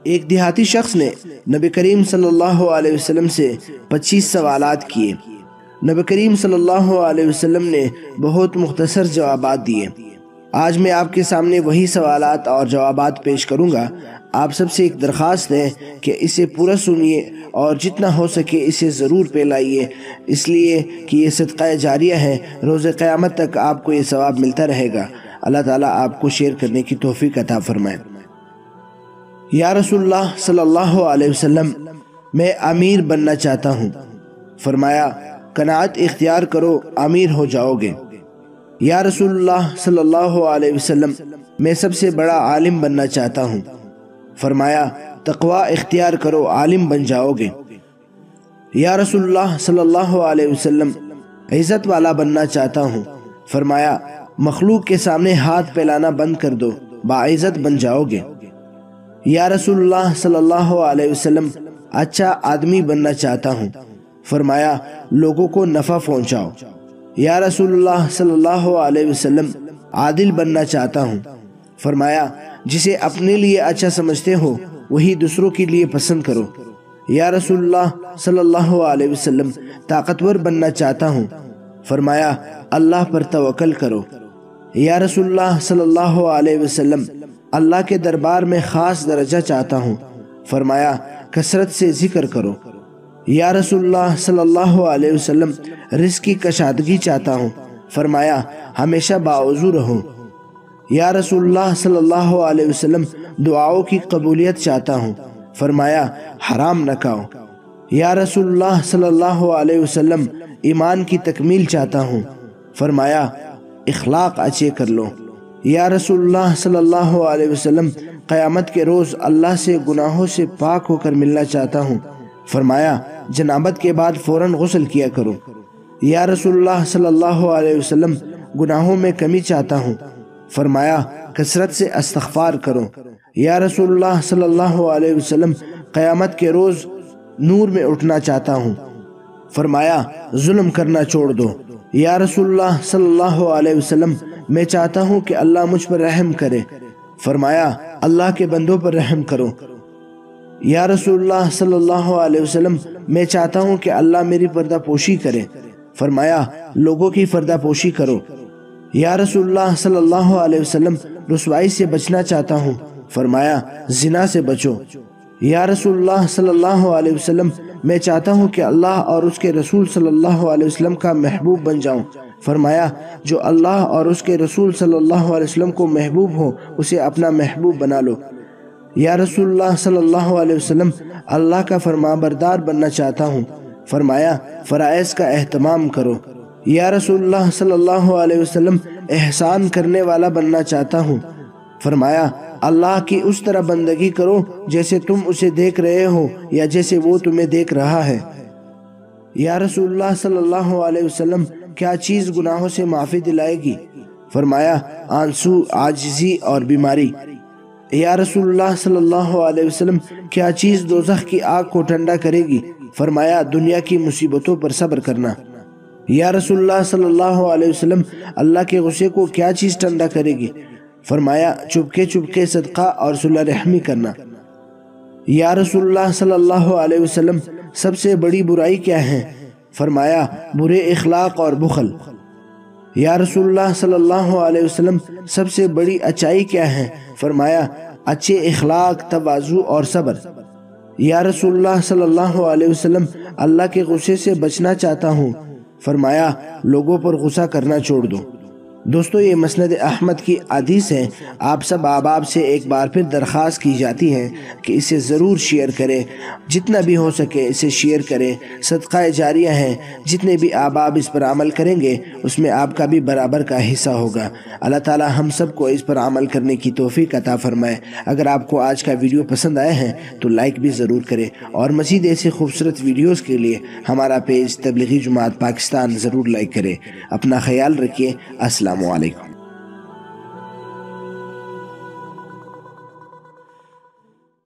ایک دیہاتی شخص نے نبی کریم صلی اللہ علیہ وسلم سے 25 سوالات کیے۔ نبی کریم صلی اللہ علیہ وسلم نے بہت مختصر جوابات دیے۔ آج میں آپ کے سامنے وہی سوالات اور جوابات پیش کروں گا۔ آپ سب سے ایک درخواست ہے کہ اسے پورا سنیے اور جتنا ہو سکے اسے ضرور پھیلائیے، اس لیے کہ یہ صدقہ جاریہ ہے، روز قیامت تک آپ کو یہ ثواب ملتا رہے گا۔ اللہ تعالیٰ آپ کو شیئر کرنے کی توفیق عطا فرمائے۔ یا رسول اللہ صلی اللہ علیہ وسلم، میں امیر بننا چاہتا ہوں۔ فرمایا، قناعت اختیار کرو، امیر ہو جاؤ گے۔ یا رسول اللہ صلی اللہ علیہ وسلم، میں سب سے بڑا عالم بننا چاہتا ہوں۔ فرمایا، تقوی اختیار کرو، عالم بن جاؤ گے۔ یا رسول اللہ صلی اللہ علیہ وسلم، عزت والا بننا چاہتا ہوں۔ فرمایا، مخلوق کے سامنے ہاتھ پھیلانا بند کر دو، باعزت بن جاؤ گے۔ یا رسول اللہ صلی اللہ علیہ وسلم، اچھا آدمی بننا چاہتا ہوں۔ فرمایا، لوگوں کو نفع پہنچاؤ۔ یا رسول اللہ صلی اللہ علیہ وسلم، عادل بننا چاہتا ہوں۔ فرمایا، جسے اپنے لیے اچھا سمجھتے ہو وہی دوسروں کے لیے پسند کرو۔ یا رسول اللہ صلی اللہ علیہ وسلم، طاقتور بننا چاہتا ہوں۔ فرمایا، اللہ پر توکل کرو۔ یا رسول اللہ صلی اللہ علیہ وسلم، اللہ کے دربار میں خاص درجہ چاہتا ہوں۔ فرمایا، کثرت سے ذکر کرو۔ یا رسول اللہ صلی اللہ علیہ وسلم، رزق کی کشادگی چاہتا ہوں۔ فرمایا، ہمیشہ باوضو رہو۔ یا رسول اللہ صلی اللہ علیہ وسلم، دعاؤں کی قبولیت چاہتا ہوں۔ فرمایا، حرام نہ کھاؤ۔ یا رسول اللہ صلی اللہ علیہ وسلم، ایمان کی تکمیل چاہتا ہوں۔ فرمایا، اخلاق اچھے کر لو۔ یا رسول اللہ صلی اللہ علیہ وسلم، قیامت کے روز اللہ سے گناہوں سے پاک ہو کر ملنا چاہتا ہوں۔ فرمایا، جنابت کے بعد فوراً غسل کیا کرو۔ یا رسول اللہ صلی اللہ علیہ وسلم، گناہوں میں کمی چاہتا ہوں۔ فرمایا، کثرت سے استغفار کرو۔ یا رسول اللہ صلی اللہ علیہ وسلم، قیامت کے روز نور میں اٹھنا چاہتا ہوں۔ فرمایا، ظلم کرنا چھوڑ دو۔ یا رسول اللہ صلی اللہ علیہ وسلم، میں چاہتا ہوں کہ اللہ مجھ پر رحم کرے۔ فرمایا، اللہ کے بندوں پر رحم کرو۔ یا رسول اللہ صلی اللہ علیہ وسلم، میں چاہتا ہوں کہ اللہ میری پردہ پوشی کرے۔ فرمایا، لوگوں کی پردہ پوشی کرو۔ یا رسول اللہ صلی اللہ علیہ وسلم، رسوائی سے بچنا چاہتا ہوں۔ فرمایا، زنا سے بچو۔ یا رسول اللہ صلی اللہ علیہ وسلم، میں چاہتا ہوں کہ اللہ اور اس کے رسول صلی اللہ علیہ وسلم کا محبوب بن جاؤں۔ فرمایا، جو اللہ اور اس کے رسول صلی اللہ علیہ وسلم کو محبوب ہو اسے اپنا محبوب بنا لو۔ یا رسول اللہ صلی اللہ علیہ وسلم، اللہ کا فرمانبردار بننا چاہتا ہوں۔ فرمایا، فرائض کا اہتمام کرو۔ یا رسول اللہ صلی اللہ علیہ وسلم، احسان کرنے والا بننا چاہتا ہوں۔ فرمایا، اللہ کی اس طرح بندگی کرو جیسے تم اسے دیکھ رہے ہو یا جیسے وہ تمہیں دیکھ رہا ہے۔ یا رسول اللہ صلی اللہ علیہ وسلم، کیا چیز گناہوں سے معافی دلائے گی؟ فرمایا، آنسو، عاجزی اور بیماری۔ یا رسول اللہ صلی اللہ علیہ وسلم، کیا چیز دوزخ کی آگ کو ٹھنڈا کرے گی؟ فرمایا، دنیا کی مصیبتوں پر صبر کرنا۔ یا رسول اللہ صلی اللہ علیہ وسلم، اللہ کے غصے کو کیا چیز ٹھنڈا کرے گی؟ فرمایا، چپکے چپکے صدقہ اور صلح رحمی کرنا۔ یا رسول اللہ صلی اللہ علیہ وسلم، سب سے بڑی برائی کیا ہے؟ فرمایا، برے اخلاق اور بخل۔ یا رسول اللہ صلی اللہ علیہ وسلم، سب سے بڑی اچائی کیا ہے؟ فرمایا، اچھے اخلاق، تواضع اور صبر۔ یا رسول اللہ صلی اللہ علیہ وسلم، اللہ کے غصے سے بچنا چاہتا ہوں۔ فرمایا، لوگوں پر غصہ کرنا چھوڑ دو۔ دوستو، یہ مسند احمد کی حدیث ہے۔ آپ سب احباب سے ایک بار پھر درخواست کی جاتی ہے کہ اسے ضرور شیئر کریں، جتنا بھی ہو سکے اسے شیئر کریں۔ صدقہ جاریہ ہے، جتنے بھی احباب اس پر عمل کریں گے اس میں آپ کا بھی برابر کا حصہ ہوگا۔ اللہ تعالی ہم سب کو اس پر عمل کرنے کی توفیق عطا فرمائے۔ اگر آپ کو آج کا ویڈیو پسند آیا ہے تو لائک بھی ضرور کریں، اور مزید ایسے خوبصورت ویڈیوز کے لیے ہمارا پیج تبلیغی جماعت پاکستان ضرور لائک کریں۔ اپنا خیال رکھیے۔ السلام علیکم۔